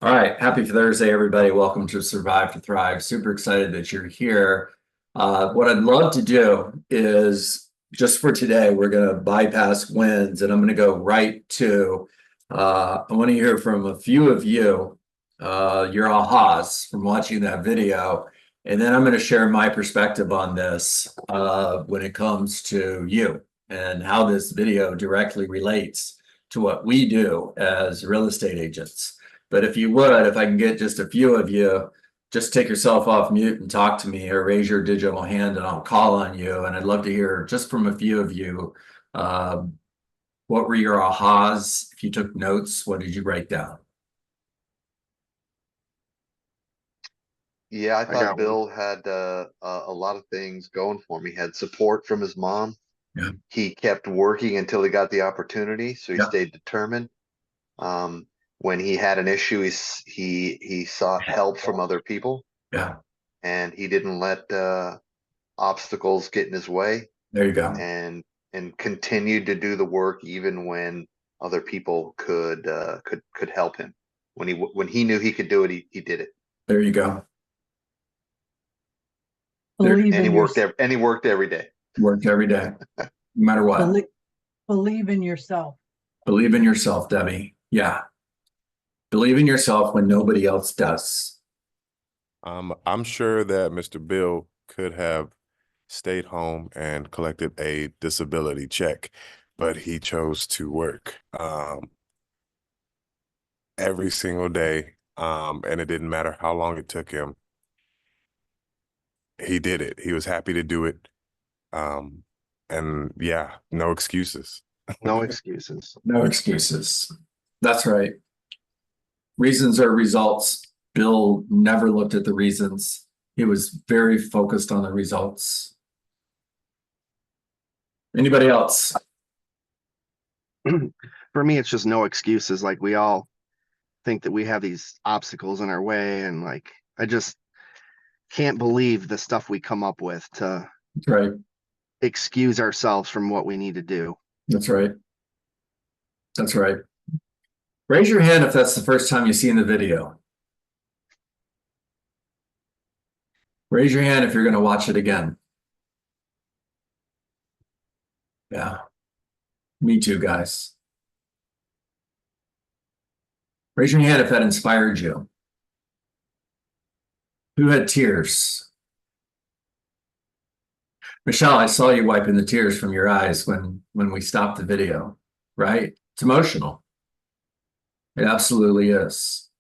All right, happy Thursday, everybody. Welcome to Survive to Thrive. Super excited that you're here. What I'd love to do is just for today, we're going to bypass wins and I'm going to go right to, I want to hear from a few of you, your ahas from watching that video. And then I'm going to share my perspective on this when it comes to you and how this video directly relates to what we do as real estate agents. But if you would, if I can get just a few of you, just take yourself off mute and talk to me or raise your digital hand and I'll call on you. And I'd love to hear just from a few of you, what were your ahas? If you took notes, what did you write down? Yeah, I thought Bill had a lot of things going for him. He had support from his mom. Yeah. He kept working until he got the opportunity, so he Yeah. stayed determined. When he had an issue, he sought help from other people. Yeah. And he didn't let obstacles get in his way. There you go. And continued to do the work even when other people could help him. When he knew he could do it, he did it. There you go. And he worked every day. Worked every day, no matter what. Believe in yourself. Believe in yourself, Debbie. Yeah. Believe in yourself when nobody else does. I'm sure that Mr. Bill could have stayed home and collected a disability check, but he chose to work every single day, and it didn't matter how long it took him. He did it. He was happy to do it. And yeah, no excuses. No excuses. No excuses. That's right. Reasons are results. Bill never looked at the reasons. He was very focused on the results. Anybody else? For me, it's just no excuses. Like, we all think that we have these obstacles in our way, and like, I just can't believe the stuff we come up with to excuse ourselves from what we need to do. That's right. That's right. Raise your hand if that's the first time you've seen the video. Raise your hand if you're going to watch it again. Yeah. Me too, guys. Raise your hand if that inspired you. Who had tears? Michelle, I saw you wiping the tears from your eyes when we stopped the video, right? It's emotional. It absolutely is.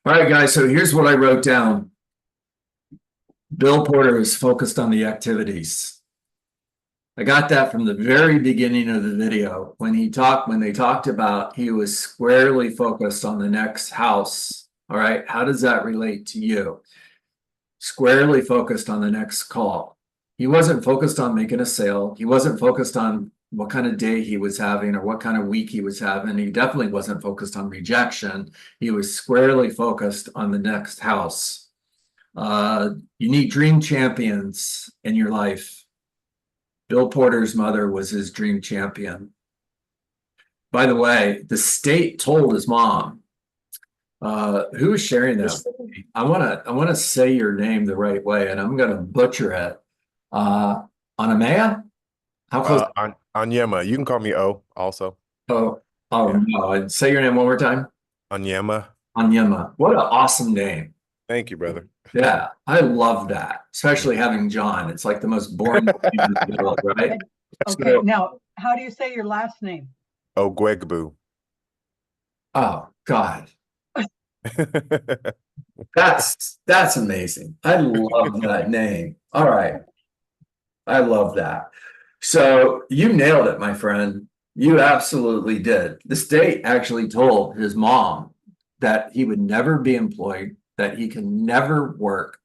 All right, guys, so here's what I wrote down. Bill Porter is focused on the activities. I got that from the very beginning of the video. When they talked about he was squarely focused on the next house. All right, how does that relate to you? Squarely focused on the next call. He wasn't focused on making a sale. He wasn't focused on what kind of day he was having or what kind of week he was having. He definitely wasn't focused on rejection. He was squarely focused on the next house. You need dream champions in your life. Bill Porter's mother was his dream champion. By the way, the state told his mom, who was sharing that? I want to say your name the right way, and I'm going to butcher it. Anamea? How close? Anyema. You can call me O also. Oh, yeah. No. Say your name one more time. Anyema. Anyema. What an awesome name. Thank you, brother. Yeah, I love that, especially having John. It's like the most boring name in the world, right? Okay, So, now, how do you say your last name? Ogwegbu. oh, God. That's amazing. I love that name. All right. I love that. So you nailed it, my friend. You absolutely did. The state actually told his mom that he would never be employed, that he can never work,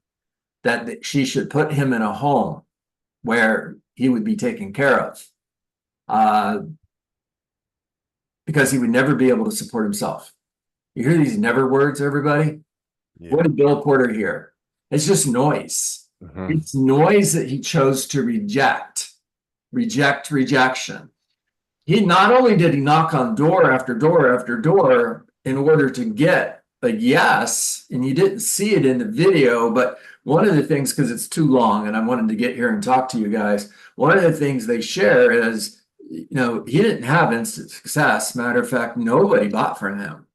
that she should put him in a home where he would be taken care of, because he would never be able to support himself. You hear these never words, everybody? Yeah. What did Bill Porter hear? It's just noise. It's noise that he chose to rejection. He not only did he knock on door after door after door in order to get a yes, and you didn't see it in the video, but one of the things, because it's too long and I wanted to get here and talk to you guys, one of the things they share is, you know, he didn't have instant success. Matter of fact, nobody bought from him.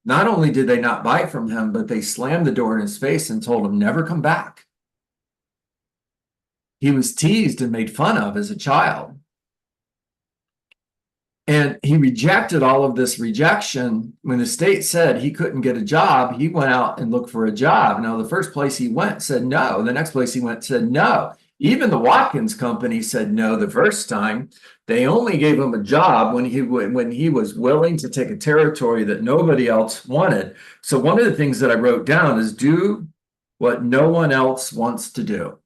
Not only did they not buy from him, but they slammed the door in his face and told him never come back. He was teased and made fun of as a child. And he rejected all of this rejection. When the state said he couldn't get a job, he went out and looked for a job. Now, the first place he went said no. The next place he went said no. Even the Watkins company said no the first time. They only gave him a job when he was willing to take a territory that nobody else wanted. So one of the things that I wrote down is do what no one else wants to do.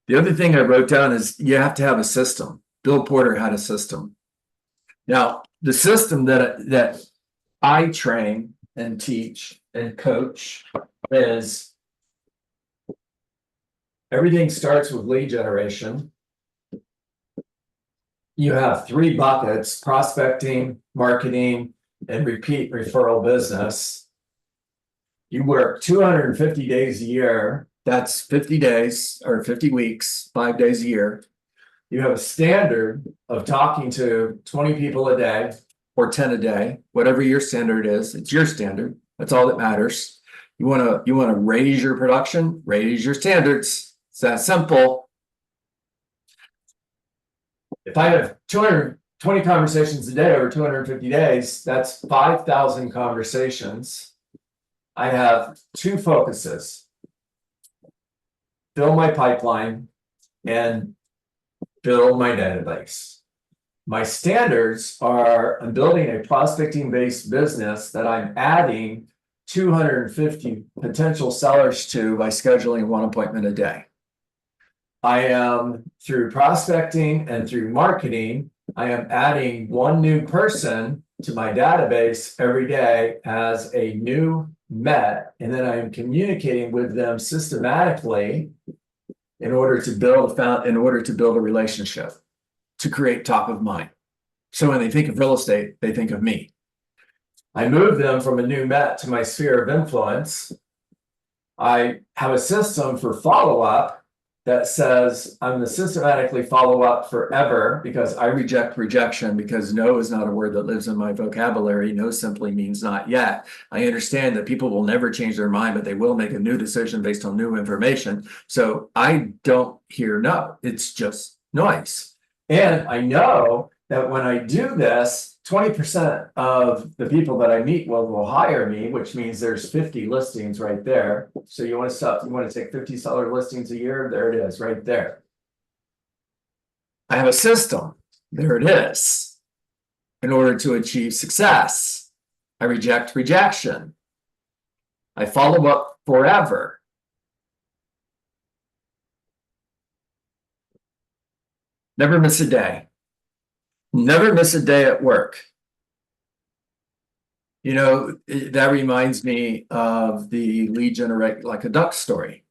The other thing I wrote down is you have to have a system. Bill Porter had a system. Now, the system that I train and teach and coach is everything starts with lead generation. You have 3 buckets: prospecting, marketing, and repeat referral business. You work 250 days a year. That's 50 days or 50 weeks, 5 days a year. You have a standard of talking to 20 people a day or 10 a day, whatever your standard is. It's your standard. That's all that matters. You want to raise your production, raise your standards. It's that simple. If I have 220 conversations a day over 250 days, that's 5,000 conversations. I have 2 focuses: fill my pipeline and build my database. My standards are I'm building a prospecting-based business that I'm adding 250 potential sellers to by scheduling 1 appointment a day. I am, through prospecting and through marketing, I am adding 1 new person to my database every day as a new met, and then I am communicating with them systematically in order to build a relationship, to create top of mind. So when they think of real estate, they think of me. I move them from a new met to my sphere of influence. I have a system for follow-up that says I'm going to systematically follow up forever, because I reject rejection, because no is not a word that lives in my vocabulary. No simply means not yet. I understand that people will never change their mind, but they will make a new decision based on new information. So I don't hear no. It's just noise. And I know that when I do this, 20% of the people that I meet will hire me, which means there's 50 listings right there. So you want to take 50 seller listings a year? There it is, right there. I have a system. There it is. In order to achieve success, I reject rejection. I follow up forever. Never miss a day. Never miss a day at work. You know, that reminds me of the lead generate like a duck story.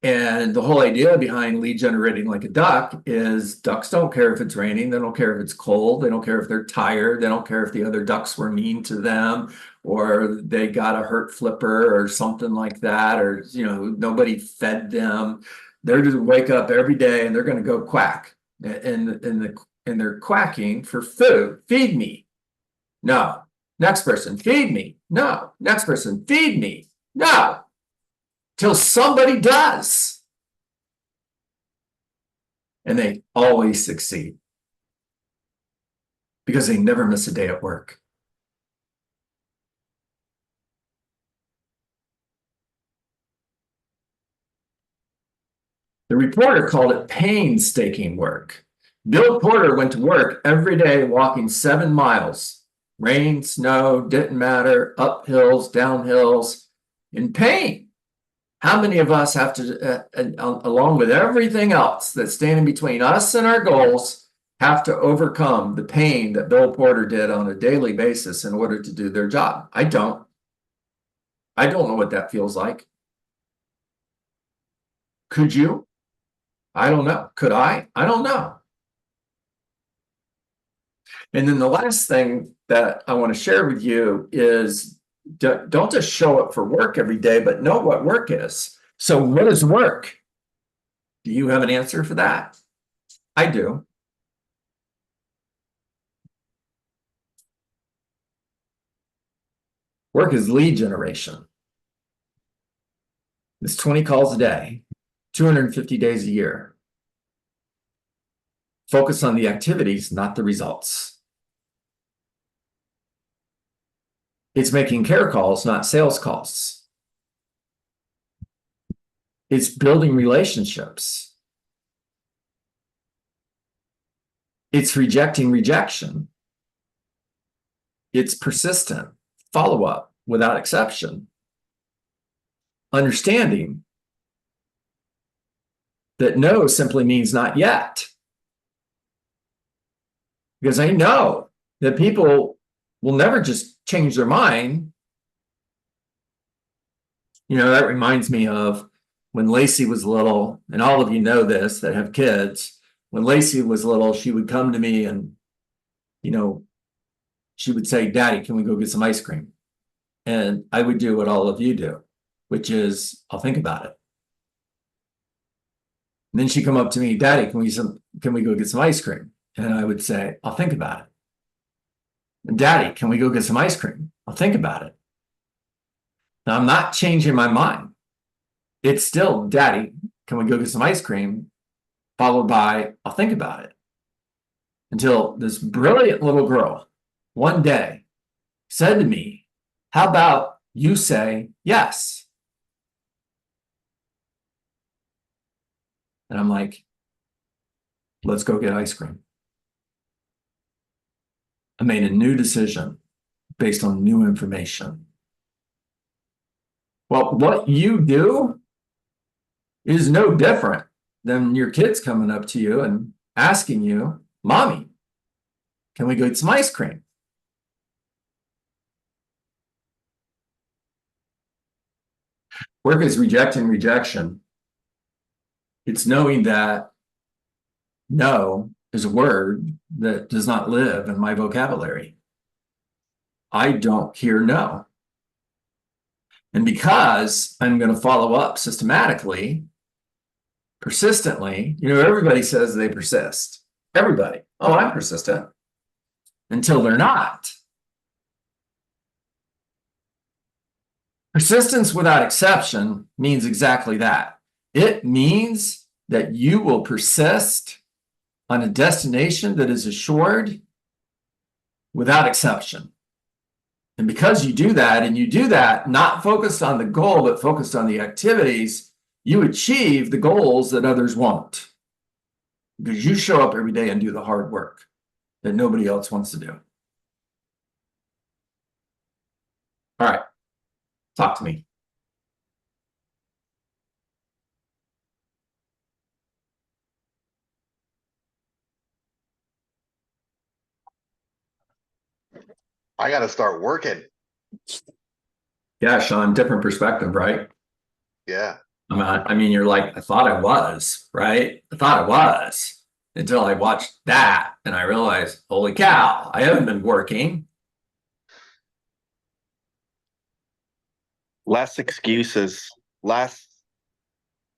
And the whole idea behind lead generating like a duck is ducks don't care if it's raining. They don't care if it's cold. They don't care if they're tired. They don't care if the other ducks were mean to them or they got a hurt flipper or something like that, or, you know, nobody fed them. They're going to wake up every day and they're going to go quack. And they're quacking for food. Feed me. No. Next person, feed me. No. Next person, feed me. No. Till somebody does. And they always succeed. Because they never miss a day at work. The reporter called it painstaking work. Bill Porter went to work every day walking 7 miles. Rain, snow, didn't matter, up hills, down hills, in pain. How many of us have to, along with everything else that's standing between us and our goals, have to overcome the pain that Bill Porter did on a daily basis in order to do their job? I don't. I don't know what that feels like. Could you? I don't know. Could I? I don't know. And then the last thing that I want to share with you is don't just show up for work every day, but know what work is. So what is work? Do you have an answer for that? I do. Work is lead generation. It's 20 calls a day, 250 days a year. Focus on the activities, not the results. It's making care calls, not sales calls. It's building relationships. It's rejecting rejection. It's persistent follow-up without exception. Understanding that no simply means not yet. Because I know that people will never just change their mind. You know, that reminds me of when Lacey was little, and all of you know this that have kids. When Lacey was little, she would come to me and, you know, she would say, Daddy, can we go get some ice cream? And I would do what all of you do, which is, I'll think about it. And then she'd come up to me, Daddy, can we go get some ice cream? And I would say, I'll think about it. And Daddy, can we go get some ice cream? I'll think about it. Now, I'm not changing my mind. It's still, Daddy, can we go get some ice cream? Followed by, I'll think about it. Until this brilliant little girl one day said to me, how about you say yes? And I'm like, let's go get ice cream. I made a new decision based on new information. Well, what you do is no different than your kids coming up to you and asking you, Mommy, can we go get some ice cream? Work is rejecting rejection. It's knowing that no is a word that does not live in my vocabulary. I don't hear no. And because I'm going to follow up systematically, persistently, you know, everybody says they persist. Everybody. Oh, I'm persistent. Until they're not. Persistence without exception means exactly that. It means that you will persist on a destination that is assured without exception. And because you do that, and you do that not focused on the goal, but focused on the activities, you achieve the goals that others won't. Because you show up every day and do the hard work that nobody else wants to do. All right, talk to me. I got to start working. Yeah, Sean, different perspective, right? Yeah. I mean, you're like, I thought I was, right? I thought I was until I watched that and I realized, holy cow, I haven't been working. Less excuses, less,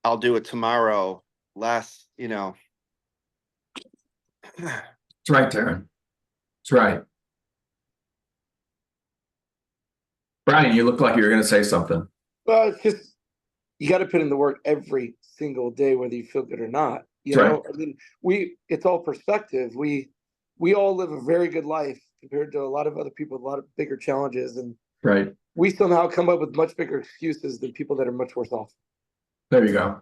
I'll do it tomorrow, less, you know. That's right, Taryn. That's right. Brian, you look like you were going to say something. Well, it's just you got to put in the work every single day, whether you feel good or not. You That's know, I mean, it's all perspective. We all live a very good life compared to a lot of other people with a lot of bigger challenges, and Right. we somehow come up with much bigger excuses than people that are much worse off. There you go.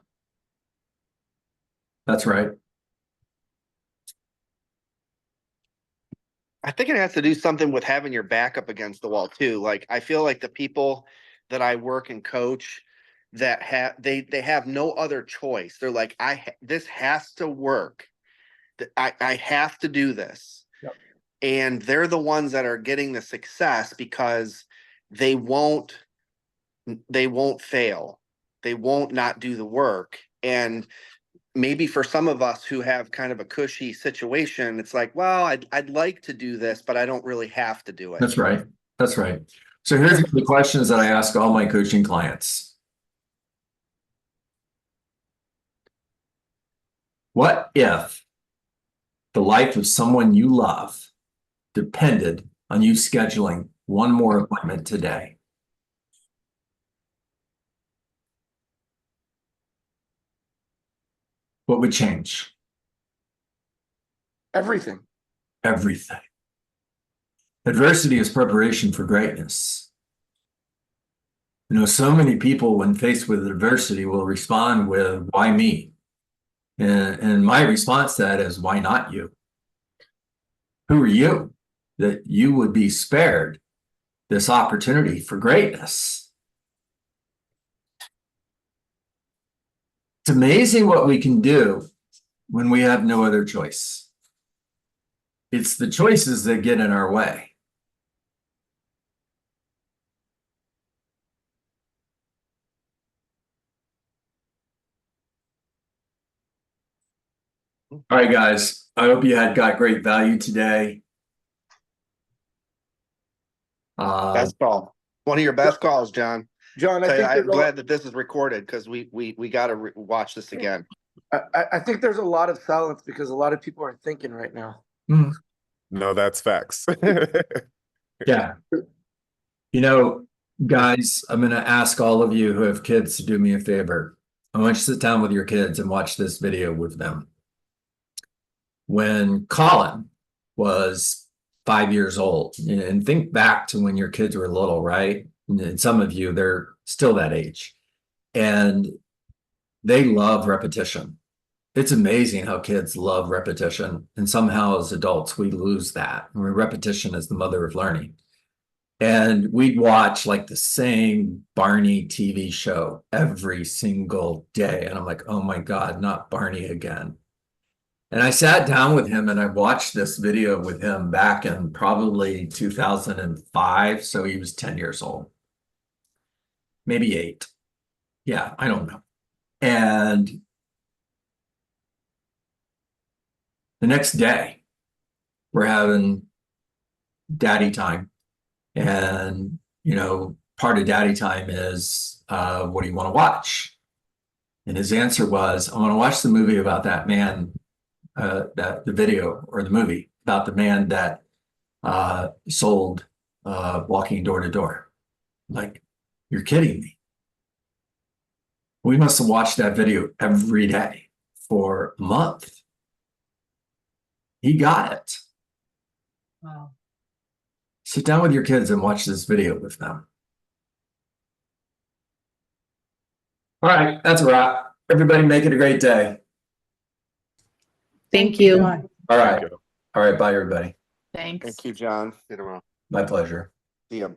That's right. I think it has to do something with having your back up against the wall too. Like, I feel like the people that I work and coach that they have no other choice. They're like, this has to work. I have to do this. Yep. And they're the ones that are getting the success because they won't fail. They won't not do the work. And maybe for some of us who have kind of a cushy situation, it's like, well, I'd like to do this, but I don't really have to do it. That's right. That's right. So here's the questions that I ask all my coaching clients. What if the life of someone you love depended on you scheduling one more appointment today? What would change? Everything. Everything. Adversity is preparation for greatness. You know, so many people, when faced with adversity, will respond with, why me? And my response to that is, why not you? Who are you that you would be spared this opportunity for greatness? It's amazing what we can do when we have no other choice. It's the choices that get in our way. All right, guys, I hope you got great value today. Best call. One of your best calls, John. John, I'm glad that this is recorded because we got to watch this again. I think there's a lot of silence because a lot of people are thinking right now. No, that's facts. Yeah. You know, guys, I'm going to ask all of you who have kids to do me a favor. I want you to sit down with your kids and watch this video with them. When Colin was 5 years old, and think back to when your kids were little, right? And some of you, they're still that age, and they love repetition. It's amazing how kids love repetition, and somehow as adults we lose that. I mean, repetition is the mother of learning. And we'd watch like the same Barney TV show every single day, and I'm like, oh my God, not Barney again. And I sat down with him and I watched this video with him back in probably 2005. So he was 10 years old, maybe 8. Yeah, I don't know. And the next day, we're having daddy time. And, you know, part of daddy time is, what do you want to watch? And his answer was, I want to watch the movie about that man. The video or the movie about the man that sold walking door to door. Like, you're kidding me. We must have watched that video every day for a month. He got it. Wow. Sit down with your kids and watch this video with them. All right, that's a wrap. Everybody make it a great day. Thank you. John. All right. All right, bye everybody. Thanks. Thank you, John. See you tomorrow. My pleasure. See ya.